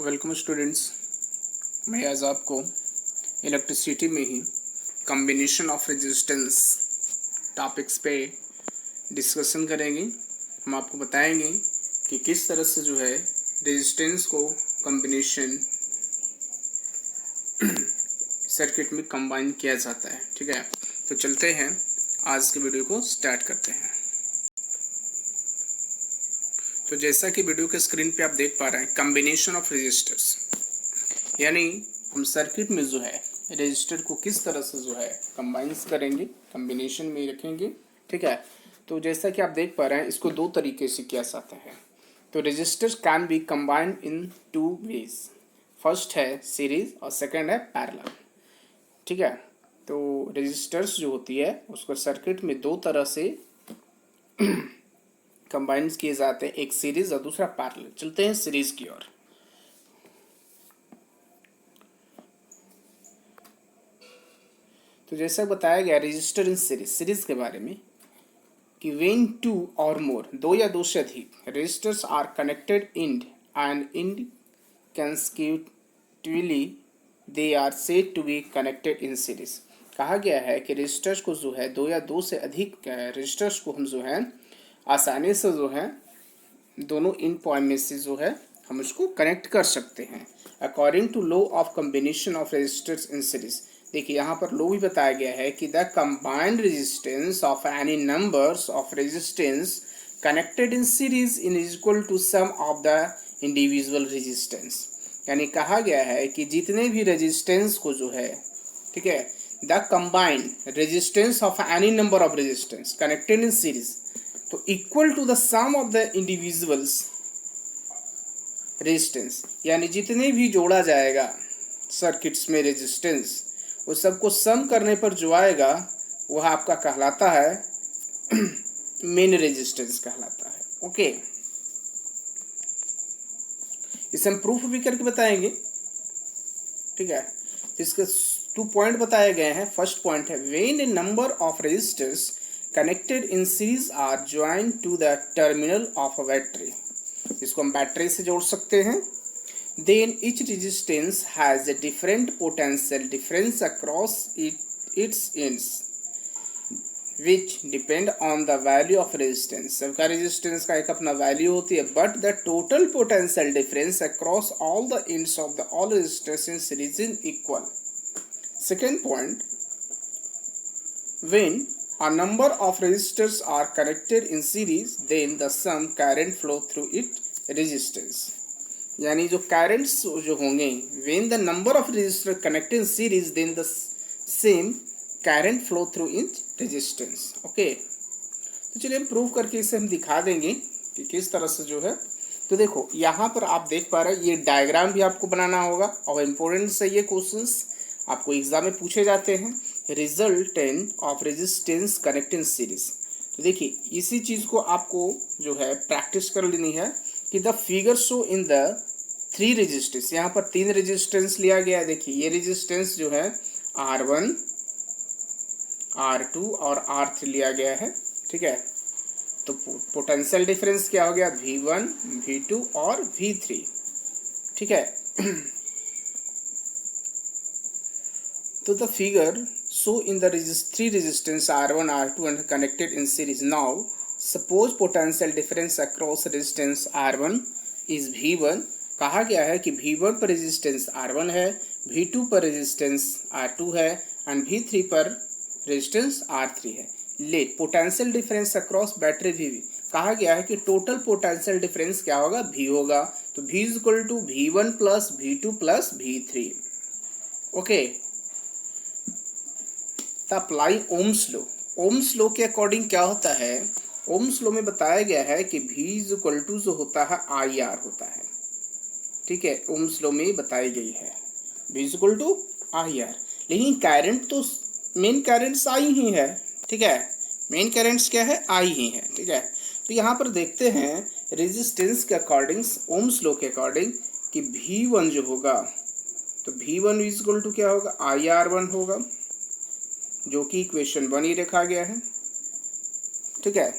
Welcome students. मैं आज आपको इलेक्ट्रिसिटी में ही कॉम्बिनेशन ऑफ रेजिस्टेंस टॉपिक्स पे डिस्कशन करेंगे। हम आपको बताएंगे कि किस तरह से जो है रेजिस्टेंस को कॉम्बिनेशन सर्किट में कंबाइन किया जाता है। ठीक है, तो चलते हैं आज के वीडियो को स्टार्ट करते हैं। तो जैसा कि वीडियो के स्क्रीन पे आप देख पा रहे हैं, कॉम्बिनेशन ऑफ रेजिस्टर्स, यानी हम सर्किट में जो है रेजिस्टर को किस तरह से जो है कंबाइंस करेंगे, कॉम्बिनेशन में रखेंगे। ठीक है, तो जैसा कि आप देख पा रहे हैं, इसको दो तरीके से किया जाता है। तो resistors can be combined in two ways. First है सीरीज और सेकंड है पैरेलल। ठीक है, तो रेजिस्टर्स जो होती है उसको सर्किट में दो तरह से कंबाइंस किए जाते हैं, एक सीरीज और दूसरा पैरेलल। चलते हैं सीरीज की ओर। तो जैसा बताया गया रेजिस्टर इन सीरीज के बारे में कि व्हेन टू और मोर, दो या दो से अधिक resistors are connected in consecutively they are said to be connected in series. कहा गया है कि रेजिस्टर्स को जो है दो या दो से अधिक रेजिस्टर्स को हम जो है आसानी से जो है दोनों इन पॉइंट में से जो है हम उसको कनेक्ट कर सकते हैं according to law of combination of resistors in series. देखिए यहाँ पर लो भी बताया गया है कि the combined resistance of any numbers of resistance connected in series in is equal to sum of the individual resistance. यानी कहा गया है कि जितने भी रेजिस्टेंस को जो है, ठीक है, the combined resistance of any number of resistance connected in series तो equal to the sum of the individuals resistance. यानी जितने भी जोड़ा जाएगा सर्किट्स में रेजिस्टेंस, उस सबको सम करने पर जो आएगा वह आपका कहलाता है मेन रेजिस्टेंस कहलाता है। ओके, इसे हम प्रूफ भी करके बताएंगे। ठीक है, इसके 2 पॉइंट बताए गए हैं। फर्स्ट पॉइंट है when a number of resistors connected in series are joined to the terminal of a battery. इसको हम बैटरी से जोड़ सकते हैं। Then each resistance has a different potential difference across its ends, which depend on the value of resistance. सबका resistance का एक अपना value होती है, but the total potential difference across all the ends of the all resistors in series is equal. Second point, when a number of resistors are connected in series, then the sum current flow through its resistance. यानी जो currents जो होंगे when the number of resistor connected in series then the same current flow through in resistance. Okay, तो चलिए हम prove करके इसे हम दिखा देंगे कि किस तरह से जो है। तो देखो यहाँ पर आप देख पा रहे हैं, ये डायग्राम भी आपको बनाना होगा और इम्पोर्टेंट से ये क्वेश्चंस आपको एग्जाम में पूछे जाते हैं। Resultant of resistance connected in series. तो देखिए इसी चीज़ को आपको जो है प्रैक्टिस कर लेनी है कि the figure show in the 3 resistance. यहाँ पर 3 रेजिस्टेंस लिया गया है। देखिए ये रेजिस्टेंस जो है R1, R2 और R3 लिया गया है। ठीक है, तो पोटेंशियल डिफरेंस क्या हो गया V1, V2 और V3। ठीक है, तो the figure show in the 3 resistance R1, R2 and connected in series. Now suppose potential difference across resistance R1 is V1। कहा गया है कि V1 पर रेजिस्टेंस R1 है, V2 पर रेजिस्टेंस R2 है एंड V3 पर रेजिस्टेंस R3 है। Let potential difference across battery VV। कहा गया है कि टोटल पोटेंशियल डिफरेंस क्या होगा, V होगा। तो V is equal to V1 plus V2 plus V3। Okay, तो apply Ohm's law. Ohm's law के अकॉर्डिंग क्या होता है, ओम्स लॉ में बताया गया है कि V इज इक्वल टू जो होता है IR होता है। ठीक है, ओम्स लॉ में बताई गई है V is equal to IR। लेकिन करंट तो मेन करंट्स I ही है। ठीक है, मेन करंट्स क्या है, I ही है। ठीक है, तो यहाँ पर देखते हैं रेजिस्टेंस के अकॉर्डिंग, ओम्स लॉ के अकॉर्डिंग कि V1 जो होगा तो V1 इज इक्वल टू क्या होगा, IR1 होगा, जो कि इक्वेशन 1 ही रखा गया है। ठीक है,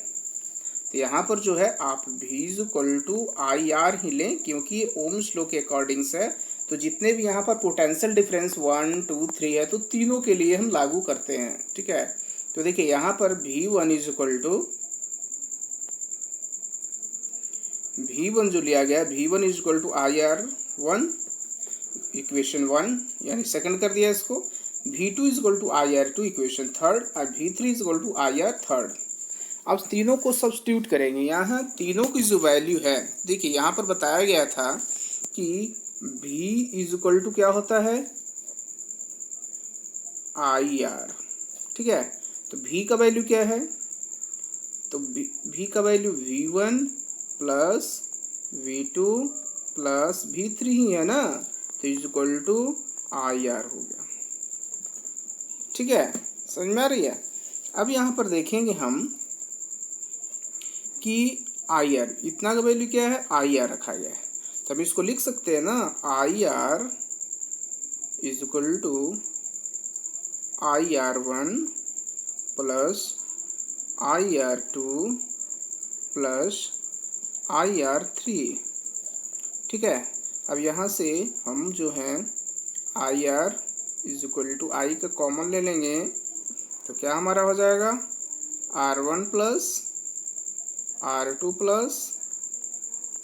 तो यहाँ पर जो है आप V equal to I R ही लें, क्योंकि ये ओम्स लॉ के अकॉर्डिंग है। तो जितने भी यहाँ पर पोटेंशियल डिफरेंस 1 2 3 है, तो तीनों के लिए हम लागू करते हैं, ठीक है। तो देखिए यहाँ पर V1 is equal to V1 जो लिया गया, V1 is equal to I R one, equation 1 यानी सेकंड कर दिया इसको। V2 is equal to I R two, equation third, और V3 is equal to I R third. अब तीनों को सब्स्टिट्यूट करेंगे। यहाँ तीनों की जो वैल्यू है, देखिए यहाँ पर बताया गया था कि V इज इक्वल टू क्या होता है, आई आर, ठीक है। तो V का वैल्यू क्या है, तो V का value V1 plus V2 plus V3 ही है ना, तो is equal to I R हो गया, ठीक है। समझ में आ रही है। अब यहाँ पर देखेंगे हम कि आई आर, इतना का वैल्यू क्या है, आई आर रखा गया है, तो हम इसको लिख सकते हैं ना, I R is equal to I R one plus I R two plus I R three, ठीक है। अब यहाँ से हम जो है I R is equal to I का कॉमन ले लेंगे, तो क्या हमारा हो जाएगा, R one plus R two plus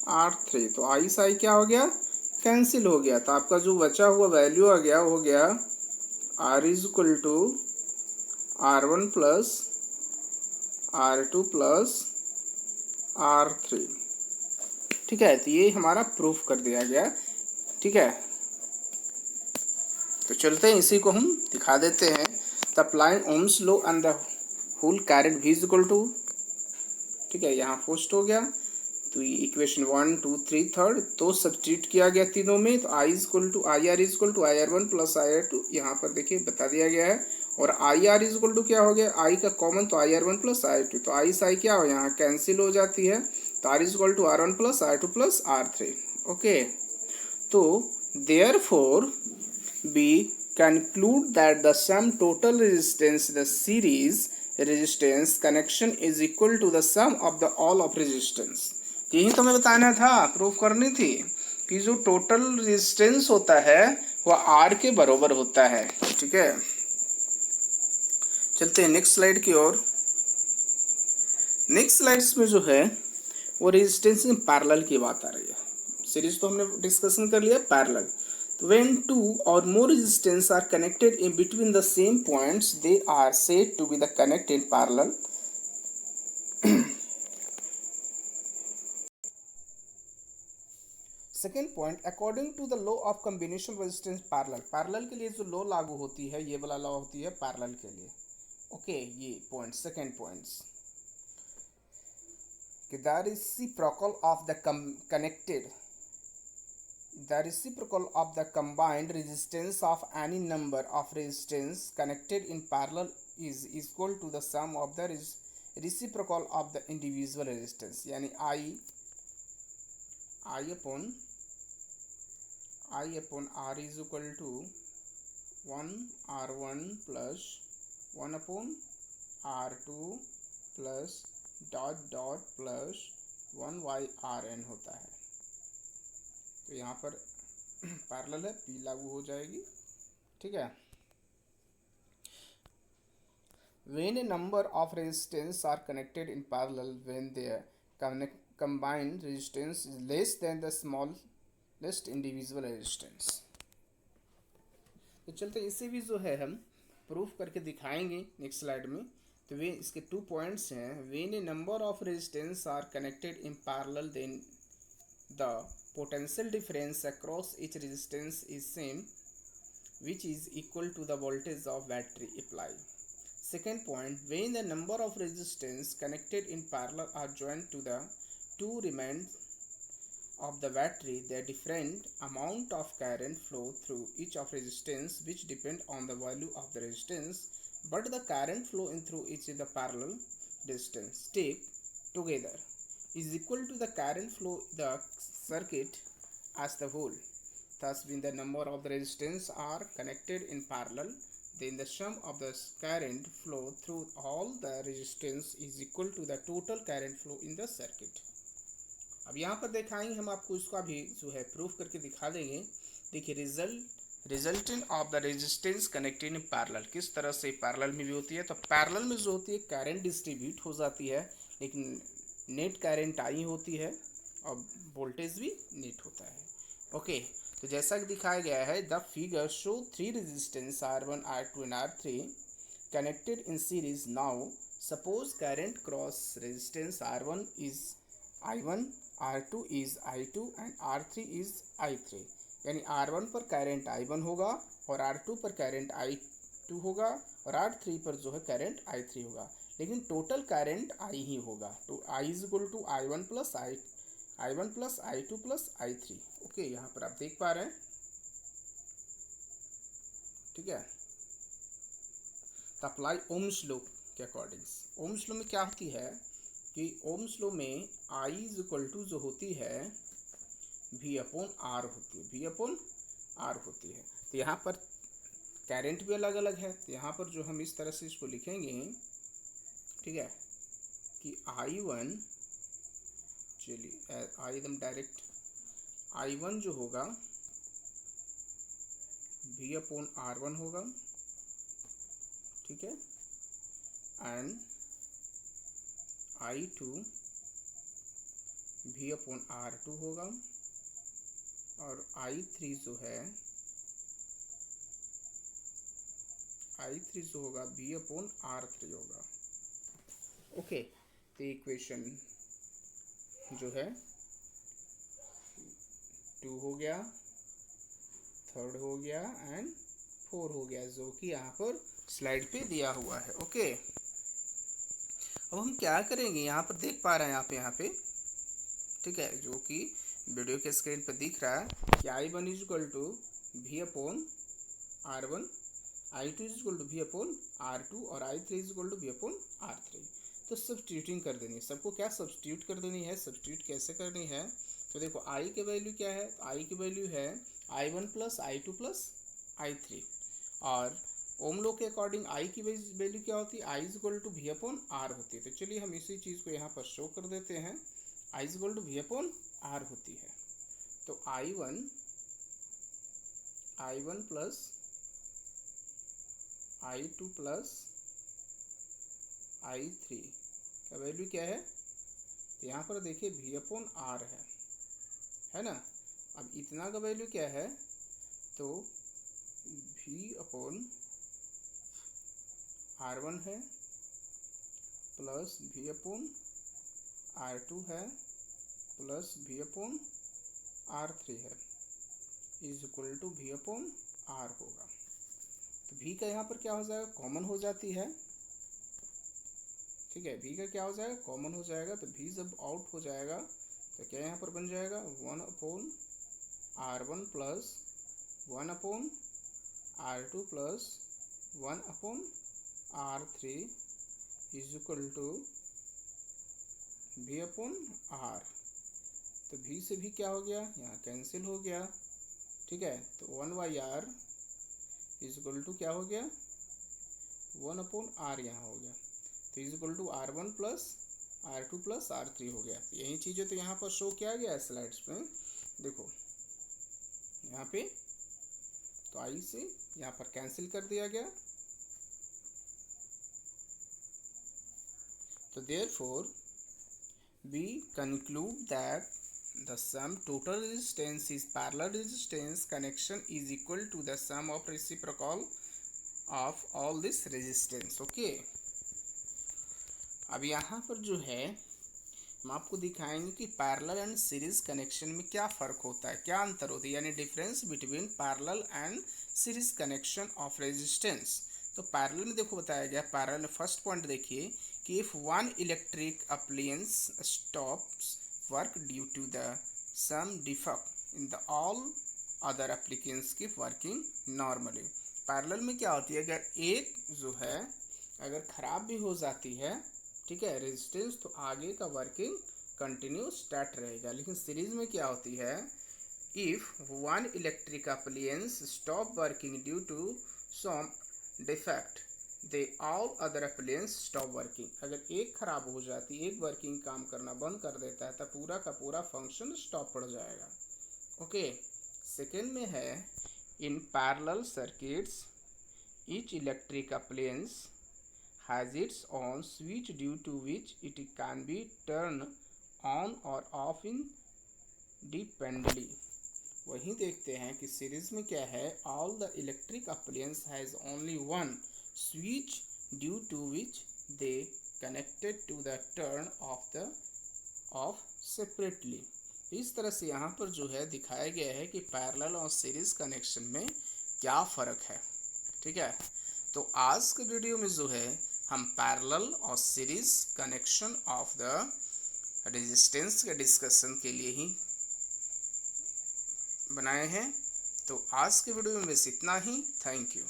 R three. तो आई से आई क्या हो गया, कैंसिल हो गया। तो आपका जो बचा हुआ वैल्यू आ गया, हो गया R is equal to R one plus R two plus R three, ठीक है। तो ये हमारा प्रूफ कर दिया गया, ठीक है। तो चलते हैं, इसी को हम दिखा देते हैं। The applying Ohm's law and the whole current V is equal to, ठीक है, यहाँ फर्स्ट हो गया। तो ये इक्वेशन 1 2 3 थर्ड, तो सब्स्टिट्यूट किया गया तीनों में। तो I is equal to I R is equal to I R one plus I R two, यहाँ पर देखिए बता दिया गया है। और I R is equal to क्या हो गया, आई का कॉमन, तो I R one plus I R two, तो आई से आई क्या हो, यहाँ कैंसिल हो जाती है। तो R is equal to R one plus R two plus R three, okay. तो therefore we conclude that the sum total resistance the series resistance connection is equal to the sum of the all of resistance। यही तो हमें बताना था, proof करनी थी कि जो टोटल रेजिस्टेंस होता है वह आर के बराबर होता है, ठीक है। चलते हैं नेक्स्ट स्लाइड की ओर। नेक्स्ट स्लाइड्स में जो है वो रेजिस्टेंस इन पैरेलल की बात आ रही है। सीरीज तो हमने डिस्कशन कर लिया parallel. When two or more resistors are connected in between the same points, they are said to be the connect in parallel. Second point, according to the law of combination resistance parallel, parallel के लिए जो law लागू होती है, ये वाला law होती है पैरेलल के लिए, ओके। ये पॉइंट, सेकेंड पॉइंट्स, कि the reciprocal of the connected, the reciprocal of the combined resistance of any number of resistance connected in parallel is equal to the sum of the reciprocal of the individual resistance। यानी I upon R is equal to 1 R1 plus 1 upon R2 plus dot dot plus 1 by Rn होता है। तो यहाँ पर parallel है, P लागू हो जाएगी, ठीक है। When a number of resistance are connected in parallel, when their combined resistance is less than the smallest individual resistance। तो चलते इसे भी जो है हम प्रूफ करके दिखाएंगे नेक्स्ट स्लाइड में। तो वे इसके 2 पॉइंट्स हैं। When a number of resistance are connected in parallel, then the potential difference across each resistance is same, which is equal to the voltage of battery applied. Second point, when the number of resistance connected in parallel are joined to the two remains of the battery, the different amount of current flow through each of resistance, which depend on the value of the resistance, but the current flow in through each of the parallel resistance take together is equal to the current flow the circuit as the whole. Thus, when the number of the resistance are connected in parallel, then the sum of the current flow through all the resistance is equal to the total current flow in the circuit. अब यहाँ पर दिखाएंगे हम आपको, इसका भी जो है प्रूफ करके दिखा देंगे. देखिए resultant of the resistance connected in parallel, किस तरह से पैरेलल में भी होती है. तो पैरेलल में जो होती है करंट डिस्ट्रीब्यूट हो जाती है, लेकिन नेट करंट आई होती है और वोल्टेज भी नेट होता है. ओके, तो जैसा कि दिखाया गया है, the figure show 3 resistance R1, R2 and R3 connected in series. Now suppose current cross resistance R1 is I1, R2 is I2 and R3 is I3. यानी R1 पर करंट I1 होगा और R2 पर करंट I2 होगा और R3 पर जो है करंट I3 होगा, लेकिन टोटल करंट I ही होगा. तो I is equal to I1 plus I2 plus I3. Okay, यहाँ पर आप देख पा रहे हैं. ठीक है, तो अप्लाई ओम्स लॉ के अकॉर्डिंग. ओम्स लॉ में क्या होती है कि ओम्स लॉ में I इज इक्वल टू जो होती है V अपॉन R होती है, V अपॉन R होती है. तो यहाँ पर करंट भी अलग अलग है, तो यहाँ पर जो हम इस तरह से इसको लिखेंगे, ठीक है, कि I1, चलिए एकदम डायरेक्ट, I1 जो होगा V अपॉन R1 होगा, ठीक है, and I2 V upon R2 होगा, और I3 जो है I3 जो होगा V अपॉन R3 होगा. ओके, तो इक्वेशन जो है 2 हो गया, 3 हो गया एंड 4 हो गया, जो कि यहाँ पर स्लाइड पे दिया हुआ है. ओके, अब हम क्या करेंगे, यहाँ पर देख पा रहे हैं यहाँ पे, ठीक है, जो कि वीडियो के स्क्रीन पर दिख रहा है कि I1 is equal to V upon R1, I2 is equal to V upon R2 और I3 is equal to V upon R3. तो सब्स्टिट्यूटिंग कर देनी है, सबको क्या सब्स्टिट्यूट कर देनी है. सब्स्टिट्यूट कैसे करनी है, तो देखो I की वैल्यू क्या है, तो I की वैल्यू है I1 plus I2 plus I3, और ओम लॉ के अकॉर्डिंग I की वैल्यू क्या होती है, I is equal to V upon R होती है. तो चलिए हम इसी चीज़ को यहाँ पर शो कर देते हैं, I is equal to V upon R होती है. तो I1 plus I2 plus I3 का वैल्यू क्या है, तो यहाँ पर देखिए V अपॉन R है ना. अब इतना का वैल्यू क्या है, तो V अपॉन R1 है प्लस V अपॉन R2 है प्लस V अपॉन R3 है, is equal to V upon R होगा. तो V का यहाँ पर क्या हो जाएगा, कॉमन हो जाती है, ठीक है, V का क्या हो जाएगा, कॉमन हो जाएगा. तो V जब आउट हो जाएगा तो क्या यहाँ पर बन जाएगा 1 upon R1 plus 1 upon R2 plus 1 upon R3 is equal to V upon R. तो V से भी क्या हो गया, यहाँ कैंसिल हो गया, ठीक है. तो 1/R इज इक्वल टू क्या हो गया, 1 अपॉन R यहाँ हो गया. तो is equal to R1 plus R2 plus R3 हो गया. यही चीज़ें तो यहाँ पर शो किया गया है स्लाइड्स में, देखो यहाँ पे. तो I से यहाँ पर कैंसिल कर दिया गया. तो therefore we conclude that the sum total resistance is parallel resistance connection is equal to the sum of reciprocal of all this resistance. okay, अब यहाँ पर जो है हम आपको दिखाएंगे कि पैरेलल एंड सीरीज कनेक्शन में क्या फ़र्क होता है, क्या अंतर होता है, यानी difference between parallel and series connection of resistance. तो पैरेलल में देखो बताया गया, पैरेलल में फर्स्ट पॉइंट देखिए कि if one electric appliance stops work due to the some defect in the all other appliances की वर्किंग नॉर्मली. पैरेलल में क्या होती है, अगर एक जो है अगर ख़राब भी हो जाती है, ठीक है, रेजिस्टेंस, तो आगे का वर्किंग कंटिन्यू स्टार्ट रहेगा. लेकिन सीरीज में क्या होती है, if one electric appliance stop working due to some defect they all other appliance stop working, अगर एक खराब हो जाती, एक वर्किंग काम करना बंद कर देता है तो पूरा का पूरा फंक्शन स्टॉप पड़ जाएगा। ओके, सेकेंड में है in parallel circuits each electric appliance has its own switch due to which it can be turned on or off independently। वहीं देखते हैं कि सीरीज में क्या है, all the electric appliance has only one switch due to which they connected to the turn off separately. इस तरह से यहाँ पर जो है दिखाया गया है कि पैरेलल और सीरीज कनेक्शन में क्या फ़र्क है। ठीक है, तो आज के वीडियो में जो है हम पैरेलल और series connection of the resistance के डिस्कशन के लिए ही बनाए हैं। तो आज के वीडियो में बस इतना ही। Thank you.